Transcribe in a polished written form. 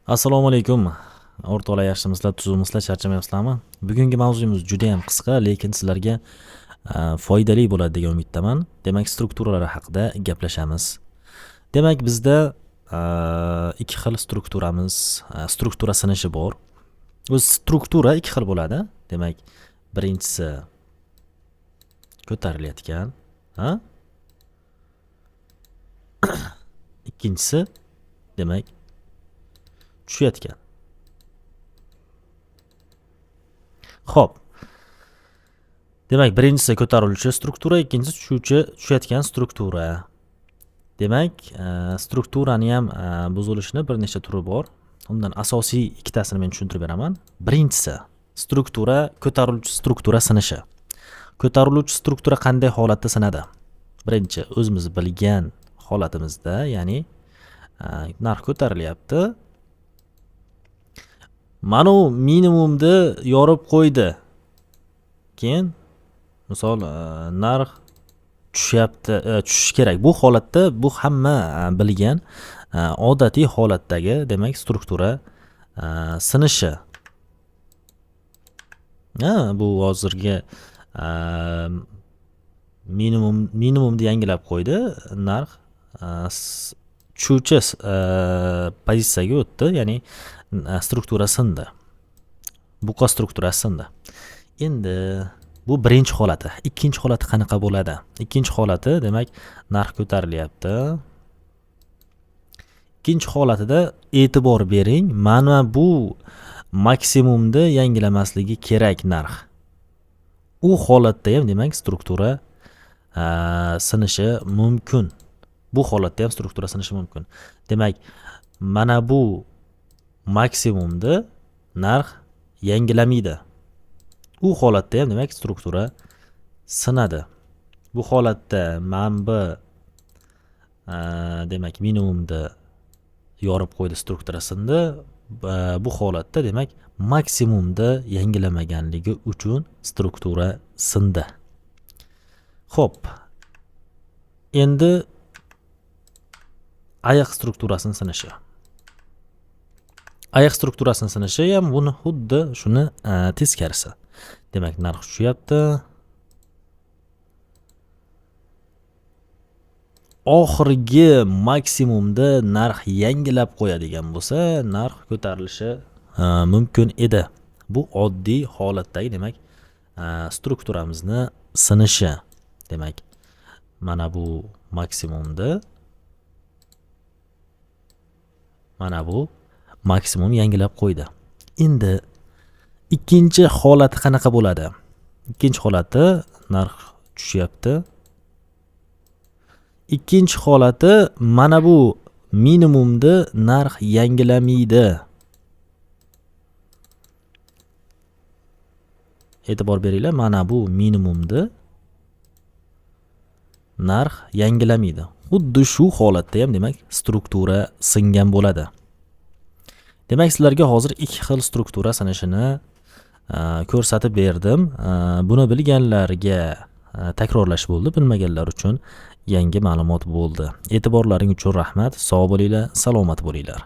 Assalomu alaykum. O'rtoqlar, yaxshimisizlar, tuzukmisizlar, charchamayapsizlarmi? Bugungi mavzuyimiz juda ham qisqa, lekin sizlarga foydali bo'ladi degan umiddaman. Demak, strukturalar haqida gaplashamiz. Demak, bizda ikki xil struktura sinishi bor. Bu struktura ikki xil bo'ladi. Demak, birinchisi ko'tarilayotgan, ikkinchisi demak tushayotgan. Xo'p. Demak, birinchisi ko'tariluvchi struktura, ikkinchisi tushayotgan struktura. Demak, strukturani ham buzilishini bir nechta turi bor. Undan asosiy ikkitasini men tushuntirib beraman. Birinchisi struktura, ko'tariluvchi struktura sinishi. Ko'tariluvchi struktura qanday holatda sinadi? Birinchi, o'zimiz bilgan holatimizda, ya'ni narx ko'tarilyapti. Mana u minimumni yorib qo'ydi. Keyin misol narx tushish kerak. Bu holatda bu hamma bilgan odatiy holatdagi, demak, struktura sinishi. Bu hozirgi minimumni yangilab qo'ydi. Narx tushuvchi pozitsiyaga o'tdi, ya'ni struktura sindi. Buqa strukturasi sindi. Endi bu birinchi holati. Ikkinchi holati qanaqa bo'ladi? Ikkinchi holati, demak, narx ko'tarilyapti. Ikkinchi holatida e'tibor bering, mana bu maksimumni yangilamasligi kerak narx. U holatda ham, demak, struktura sinishi mumkin. Bu holatda ham struktura sinishi mumkin. Demak, mana bu maksimumni narx yangilamaydi. U holatda ham, demak, struktura sinadi. Bu holatda manba demak, minimumni yorib qo'ydi, struktura sindi. Bu holatda, demak, maksimumni yangilamaganligi uchun struktura sindi. Xo'p. Endi oyoq strukturasini sinishi. Oyoq strukturasini sinishi ham buni xuddi shuni teskarisi. Demak, narx tushyapti. Oxirgi maksimumda narx yangilab qo'yadigan bo'lsa, narx ko'tarilishi mumkin edi. Bu oddiy holatdagi, demak, strukturamizni sinishi. Demak, mana bu maksimumda, mana bu maksimum yangilab qo'ydi. Endi ikkinchi holati qanaqa bo'ladi? Ikkinchi holati narx tushyapti. Ikkinchi holati mana bu minimumni narx yangilamaydi. E'tibor beringlar, mana bu minimumni narx yangilamaydi. Xuddi shu holatda ham, demak, struktura singan bo'ladi. Demak, sizlarga hozir ikki xil struktura sinishini ko'rsatib berdim. Buni bilganlarga takrorlash bo'ldi, bilmaganlar uchun yangi ma'lumot bo'ldi. E'tiborlaring uchun rahmat. Sog' bo'linglar, salomat bo'linglar.